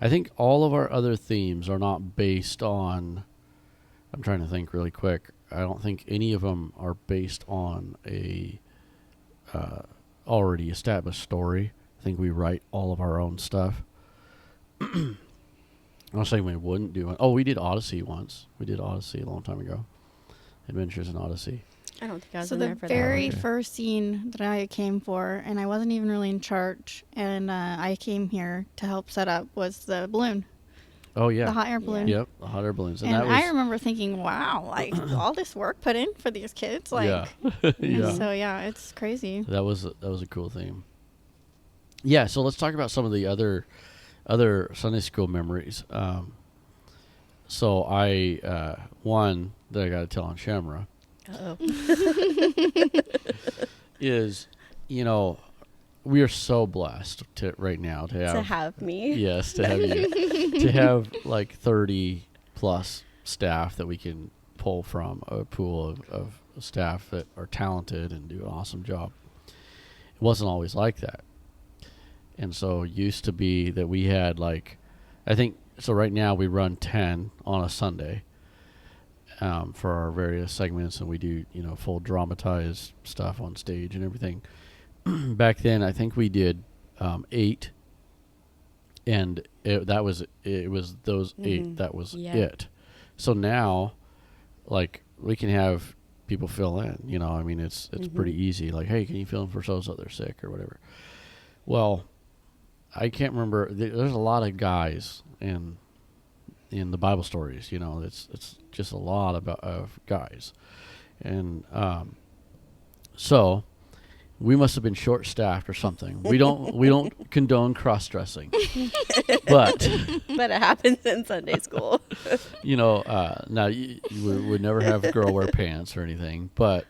I think all of our other themes are not based on. I'm trying to think really quick. I don't think any of them are based on a already established story. I think we write all of our own stuff. I'm not saying we wouldn't do it. Oh, we did Odyssey once. We did Odyssey a long time ago. Adventures in Odyssey. I don't think I was So in the there for very that. Okay. first scene that I came for, and I wasn't even really in church, and I came here to help set up, was the balloon, Oh yeah. the hot air balloon. Yep, the hot air balloons, and And that was I remember thinking, wow, like all this work put in for these kids. Like, yeah, and yeah. so yeah, it's crazy. That was a cool theme. Yeah, so let's talk about some of the other Sunday school memories. So I one that I got to tell on Shamra Uh-oh. is, we are so blessed right now to To have have me. yes, to have you, to have like 30 plus staff that we can pull from a pool of staff that are talented and do an awesome job. It wasn't always like that. And so it used to be that we had I think, so right now we run 10 on a Sunday for our various segments, and we do, full dramatized stuff on stage and everything. Back then, I think we did 8, and it was those 8, that was Yeah. it. So now, we can have people fill in, it's pretty easy. Like, hey, can you fill in for so-and-so, they're sick or whatever. Well, I can't remember. There's a lot of guys in the Bible stories. It's just a lot of guys, and so we must have been short staffed or something. We don't condone cross dressing, but But it happens in Sunday school. now you would never have a girl wear pants or anything. But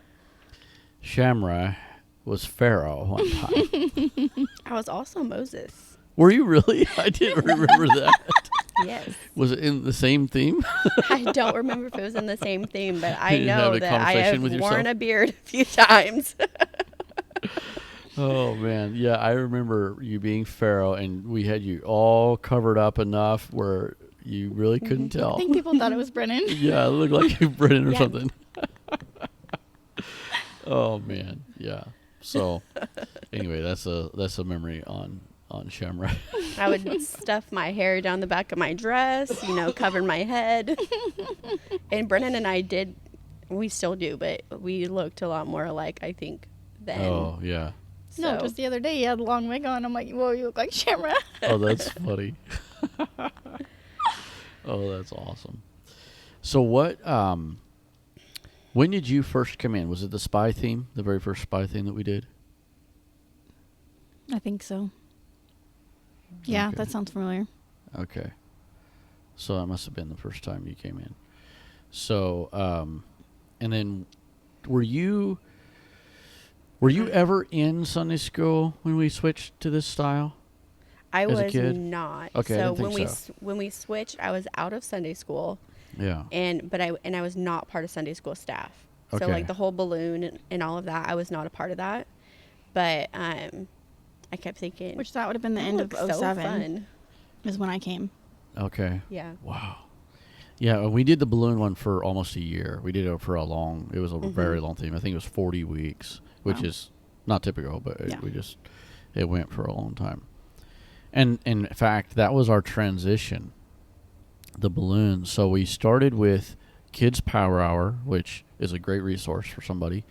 Shamra was Pharaoh one time. I was also Moses. Were you really? I didn't remember that. Yes. Was it in the same theme? I don't remember if it was in the same theme, but I You had know a that I conversation have with worn yourself? a beard a few times. Oh man, yeah, I remember you being Pharaoh, and we had you all covered up enough where you really couldn't I tell. think people thought it was Brennan. Yeah, it looked like Brennan or Yeah. something. Oh man, yeah. So anyway, that's a memory on Shamrock. I would stuff my hair down the back of my dress, cover my head. And Brennan and I we still do, but we looked a lot more alike, I think, then. Oh yeah. No, So- just the other day he had a long wig on. I'm like, whoa, you look like Shamrock. Oh, that's funny. Oh, that's awesome. So what? When did you first come in? Was it the spy theme, the very first spy theme that we did? I think so. Yeah, Okay. that sounds familiar. Okay. So that must have been the first time you came in. So, and then were you ever in Sunday school when we switched to this style? I As a was kid? not. Okay, I so didn't think when so. when we switched, I was out of Sunday school, Yeah. but I was not part of Sunday school staff. Okay. So the whole balloon and all of that, I was not a part of that. But I kept thinking, Which that would have been the that end of looks so 07 fun. is when I came. Okay. Yeah. Wow. Yeah, we did the balloon one for almost a year. We did it for it was a very long theme. I think it was 40 weeks, which Wow. is not typical, but Yeah. it went for a long time. And in fact, that was our transition, the balloon. So we started with Kids Power Hour, which is a great resource for somebody.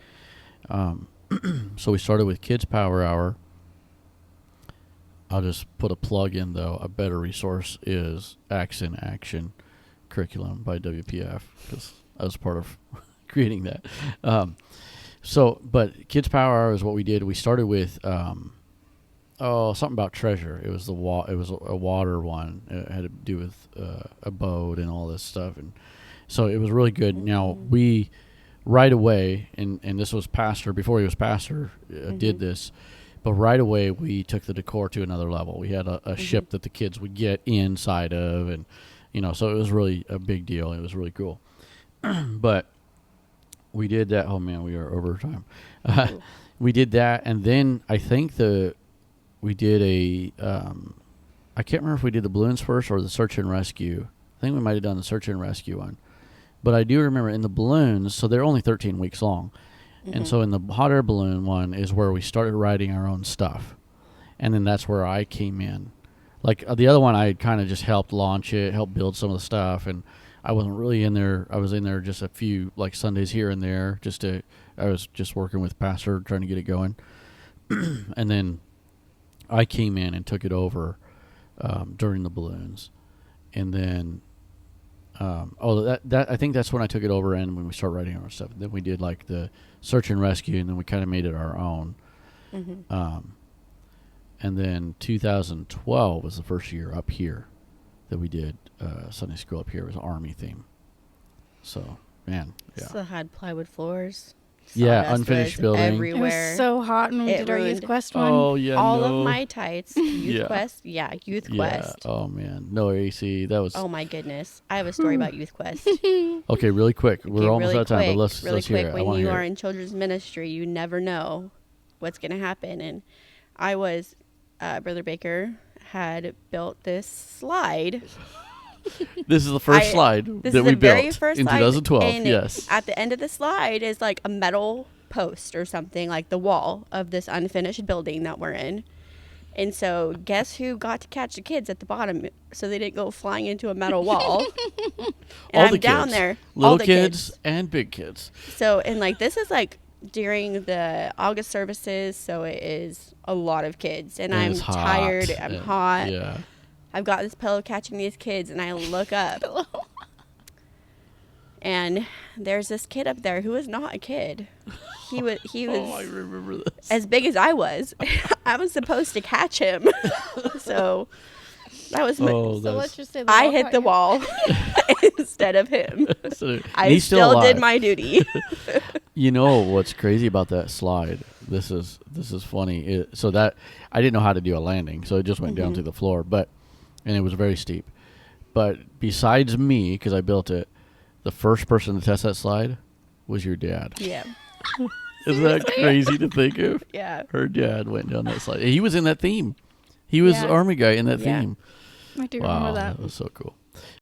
So we started with Kids Power Hour. I'll just put a plug in, though. A better resource is Acts in Action curriculum by WPF, because I was part of creating that. But Kids Power Hour is what we did. We started with something about treasure. It was it was a water one. It had to do with a boat and all this stuff, and so it was really good. Now we right away, and this was pastor before he was pastor, did this. But right away, we took the decor to another level. We had a ship that the kids would get inside of, and so it was really a big deal. It was really cool. But we did that. Oh man, we are over time. We did that, and then I think we did I can't remember if we did the balloons first or the search and rescue. I think we might have done the search and rescue one. But I do remember in the balloons, so they're only 13 weeks long. And so in the hot air balloon one is where we started writing our own stuff. And then that's where I came in. Like the other one, I kind of just helped launch it, helped build some of the stuff. And I wasn't really in there. I was in there just a few, like Sundays here and there. I was just working with Pastor, trying to get it going. And then I came in and took it over during the balloons. And then, I think that's when I took it over and when we started writing our stuff. Then we did like the search and rescue, and then we kind of made it our own. And then 2012 was the first year up here that we did Sunday school up here. It was Army theme. So, man, yeah. So had plywood floors. Yeah, Sawdust unfinished was building. It everywhere. was so hot when we It did our Youth ruined Quest one. Oh, yeah, All no. of my tights, Youth Quest. Yeah, Youth Quest. Oh, man. No AC. That was... Oh, my goodness. I have a story about Youth Quest. Okay, really quick. We're almost out of time, but let's really hear quick. it. I When wanna you hear are it. in children's ministry, you never know what's going to happen. And I was, Brother Baker had built this slide. This is the first slide This that is we the very built first in slide, 2012. and Yes. at the end of the slide is like a metal post or something, like the wall of this unfinished building that we're in. And so guess who got to catch the kids at the bottom so they didn't go flying into a metal wall? And All I'm the down kids. there. Little all the kids and big kids. So, and like this is like during the August services, so it is a lot of kids. And I'm it's hot. tired, I'm hot. Yeah. I've got this pillow catching these kids, and I look up. And there's this kid up there who is not a kid. He was Oh, I remember this. as big as I was. I was supposed to catch him. So that was my, Oh, So let's just say I hit the wall instead of him. So, I he's still did alive. my duty. You know what's crazy about that slide? This is funny. So that I didn't know how to do a landing, so it just went down to the floor, and it was very steep. But besides me, because I built it, the first person to test that slide was your dad. Yeah. Isn't that crazy to think of? Yeah. Her dad went down that slide. He was in that theme. He was Yeah. the Army guy in that Yeah. theme. I do Wow, remember that. that was so cool.